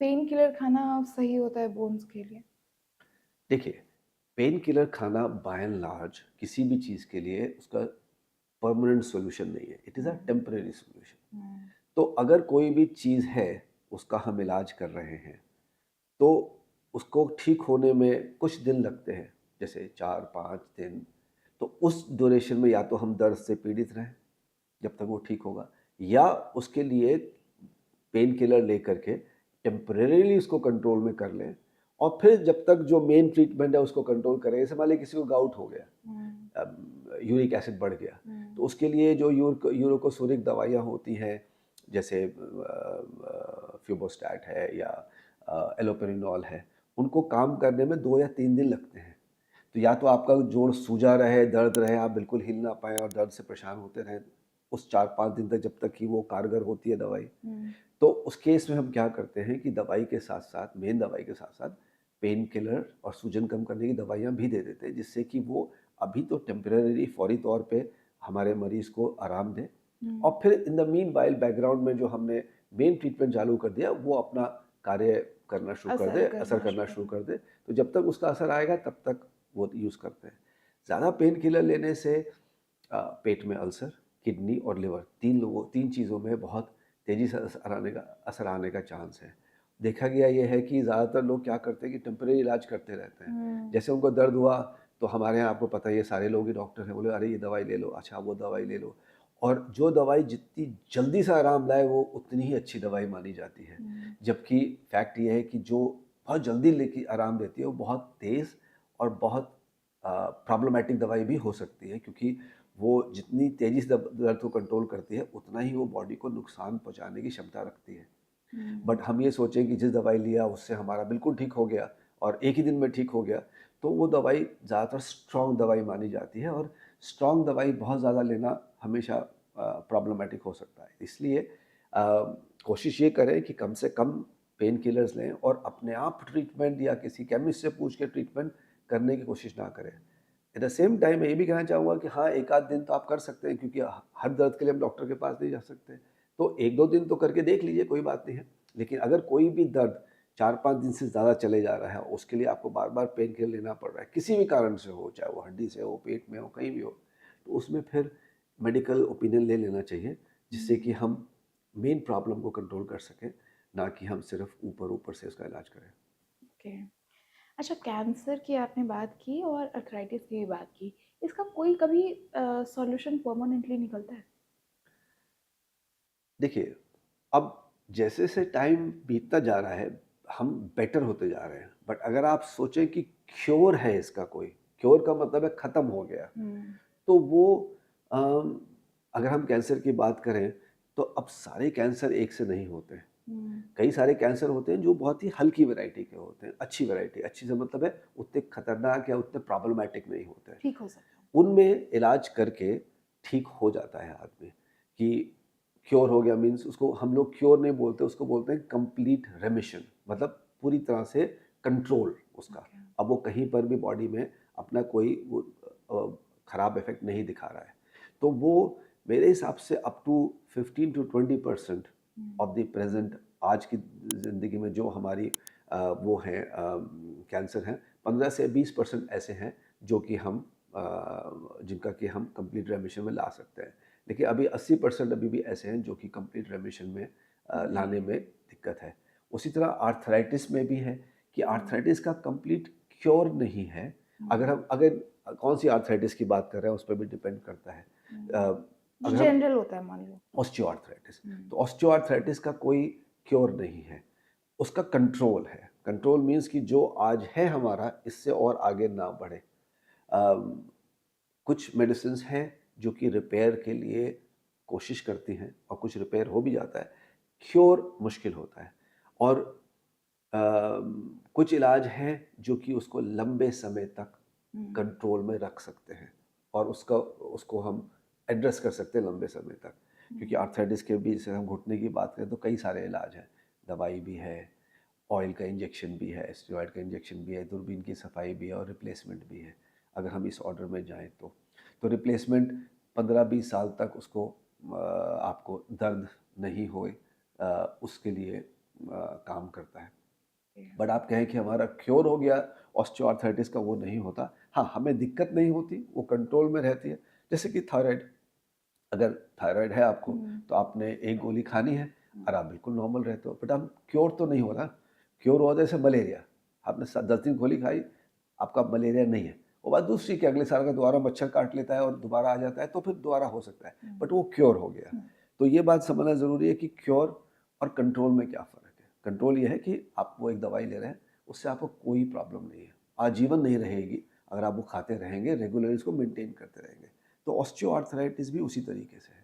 Pain killer खाना सही होता है बोन्स के लिए? देखिए, पेन किलर खाना बाय एंड लार्ज किसी भी चीज़ के लिए उसका परमानेंट सॉल्यूशन नहीं है, it is a hmm, temporary solution. हुँ, तो अगर कोई भी चीज़ है, उसका हम इलाज कर रहे हैं, तो उसको ठीक होने में कुछ दिन लगते हैं, जैसे 4-5 दिन। तो उस ड्यूरेशन में या तो हम दर्द से पीड़ित रहें, जब तक वो ठीक होगा, या उसके लिए पेन किलर लेकर के टेम्परेरीली उसको कंट्रोल में कर लें, और फिर जब तक जो मेन ट्रीटमेंट है उसको कंट्रोल करें। जैसे मान लीजिए किसी को गाउट हो गया, हुँ, यूरिक एसिड बढ़ गया, तो हुँ, उसके लिए जो यूरोकोसोरिक दवाइयाँ होती हैं, जैसे फ्यूबोस्टैट है या एलोपेरिनॉल है, उनको काम करने में 2 या 3 दिन लगते हैं। तो या तो आपका जोड़ सूजा रहे, दर्द रहे, आप बिल्कुल हिल ना पाएँ और दर्द से परेशान होते रहें, उस 4-5 दिन तक जब तक कि वो कारगर होती है दवाई। हुँ, तो उस केस में हम क्या करते हैं कि दवाई के साथ-साथ, मेन दवाई के साथ-साथ पेन किलर और सूजन कम करने की दवाइयाँ भी दे देते हैं, जिससे कि वो अभी तो टेम्परेरी फौरी तौर पे हमारे मरीज़ को आराम दें, हुँ, और फिर इन द मीनवाइल बैकग्राउंड में जो हमने मेन ट्रीटमेंट चालू कर दिया, वो अपना कार्य करना शुरू कर दे, असर असर करना करना शुरू शुरू करें। कर दे। तो जब तक उसका असर आएगा तब तक वो यूज़ करते हैं। ज़्यादा पेन किलर लेने से पेट में अल्सर, किडनी और लिवर 3 चीज़ों में बहुत तेज़ी से असर आने का चांस है। देखा गया ये है कि ज़्यादातर लोग क्या करते हैं कि टेम्परेरी इलाज करते रहते हैं। हुँ, जैसे उनको दर्द हुआ, तो हमारे यहाँ आपको पता ही है सारे लोग ही डॉक्टर हैं, बोले अरे ये दवाई ले लो, अच्छा वो दवाई ले लो। और जो दवाई जितनी जल्दी से आराम लाए वो उतनी ही अच्छी दवाई मानी जाती है। हुँ, जबकि फैक्ट ये है कि जो बहुत जल्दी लेके आराम देती है वो बहुत तेज़ और बहुत प्रॉब्लमेटिक दवाई भी हो सकती है, क्योंकि वो जितनी तेज़ी से दर्द को कंट्रोल करती है, उतना ही वो बॉडी को नुकसान पहुँचाने की क्षमता रखती है। हुँ, बट हम ये सोचें कि जिस दवाई लिया उससे हमारा बिल्कुल ठीक हो गया और एक ही दिन में ठीक हो गया, तो वो दवाई ज़्यादातर स्ट्रॉन्ग दवाई मानी जाती है, और स्ट्रॉन्ग दवाई बहुत ज़्यादा लेना हमेशा प्रॉब्लमैटिक हो सकता है। इसलिए कोशिश ये करें कि कम से कम पेन किलर्स लें और अपने आप ट्रीटमेंट या किसी केमिस्ट से पूछ के ट्रीटमेंट करने की कोशिश ना करें। एट द सेम टाइम मैं ये भी कहना चाहूँगा कि हाँ, 1 आध दिन तो आप कर सकते हैं, क्योंकि हर दर्द के लिए हम डॉक्टर के पास नहीं जा सकते। तो 1-2 दिन तो करके देख लीजिए, कोई बात नहीं है। लेकिन अगर कोई भी दर्द 4-5 दिन से ज़्यादा चले जा रहा है, उसके लिए आपको बार-बार पेन किलर लेना पड़ रहा है, किसी भी कारण से हो, चाहे वो हड्डी से हो, पेट में हो, कहीं भी हो, तो उसमें फिर मेडिकल ओपिनियन ले लेना चाहिए, जिससे हुँ, कि हम मेन प्रॉब्लम को कंट्रोल कर सकें, ना कि हम सिर्फ़ ऊपर-ऊपर से उसका इलाज करें। ओके। अच्छा, कैंसर की आपने बात की और आर्थराइटिस की भी बात की। इसका कोई कभी सॉल्यूशन परमानेंटली निकलता है? देखिए, अब जैसे-जैसे टाइम बीतता जा रहा है, हम बेटर होते जा रहे हैं। बट अगर आप सोचें कि क्योर है इसका कोई, क्योर का मतलब है खत्म हो गया, हुँ, तो वो अम, अगर हम कैंसर की बात करें, तो अब सारे कैंसर एक से नहीं होते हैं। हुँ, कई सारे कैंसर होते हैं जो बहुत ही हल्की वैरायटी के होते हैं, अच्छी वैरायटी, अच्छी से मतलब है उतने खतरनाक या उतने प्रॉब्लमैटिक नहीं होते हैं। ठीक हो सकता है। उनमें इलाज करके ठीक हो जाता है आदमी, कि क्योर हो गया मीन्स उसको हम लोग क्योर नहीं बोलते, उसको बोलते हैं कंप्लीट रेमिशन, मतलब पूरी तरह से कंट्रोल उसका। ओके। अब वो कहीं पर भी बॉडी में अपना कोई वो खराब इफ़ेक्ट नहीं दिखा रहा है। तो वो मेरे हिसाब से अप टू 15 टू 20% हुँ, ऑफ द प्रेज़ेंट आज की ज़िंदगी में जो हमारी वो हैं कैंसर हैं, 15 से 20% ऐसे हैं जो कि हम जिनका कि हम कंप्लीट रेमिशन में ला सकते हैं। लेकिन अभी 80% अभी भी ऐसे हैं जो कि कंप्लीट रेमिशन में नहीं लाने है। में दिक्कत है। उसी तरह आर्थराइटिस में भी है कि हुँ, आर्थराइटिस का कंप्लीट क्योर नहीं है। अगर हुँ, हम अगर कौन-सी आर्थराइटिस की बात कर रहे हैं उस पे भी डिपेंड करता है। हुँ। अ, जो अगर हम जनरल होता है मान लो। ऑस्टियोआर्थराइटिस, हुँ, तो ऑस्टियोआर्थराइटिस का कोई क्योर नहीं है, उसका कंट्रोल है। कंट्रोल मीन्स कि जो आज है हमारा, इससे और आगे ना बढ़े। अम, कुछ मेडिसिन्स हैं जो कि रिपेयर के लिए कोशिश करती हैं और कुछ रिपेयर हो भी जाता है। क्योर मुश्किल होता है, और कुछ इलाज हैं जो कि उसको लंबे समय तक हुँ, कंट्रोल में रख सकते हैं, और उसका उसको हम एड्रेस कर सकते हैं लंबे समय तक। क्योंकि हुँ, आर्थराइटिस के भी, जैसे हम घुटने की बात करें, तो कई सारे इलाज हैं। दवाई भी है, ऑयल का इंजेक्शन भी है, स्टेरॉइड का इंजेक्शन भी है, दूरबीन की सफाई भी है और रिप्लेसमेंट भी है, अगर हम इस ऑर्डर में जाएँ तो। तो रिप्लेसमेंट 15-20 साल तक उसको आपको दर्द नहीं होए, उसके लिए काम करता है। जी। बट आप कहें कि हमारा क्योर हो गया ऑस्टियोआर्थराइटिस का, वो नहीं होता। हाँ, हमें दिक्कत नहीं होती, वो कंट्रोल में रहती है। जैसे कि थायराइड, अगर थायराइड है आपको हुँ, तो आपने एक गोली खानी है हुँ, और आप बिल्कुल नॉर्मल रहते हो, बट हम क्योर तो नहीं हो ना। क्योर हुआ जैसे मलेरिया, आपने 10 दिन गोली खाई, आपका मलेरिया नहीं है। वो बात दूसरी कि अगले साल का दोबारा मच्छर काट लेता है और दोबारा आ जाता है, तो फिर दोबारा हो सकता है, हुँ, बट वो क्योर हो गया। हुँ, तो ये बात समझना ज़रूरी है कि क्योर और कंट्रोल में क्या फ़र्क है। कंट्रोल ये है कि आप वो एक दवाई ले रहे हैं, उससे आपको कोई प्रॉब्लम नहीं है, आजीवन नहीं रहेगी। अगर आप वो खाते रहेंगे, रेगुलर इसको मेंटेन करते रहेंगे। तो ऑस्टियोआर्थराइटिस भी उसी तरीके से है।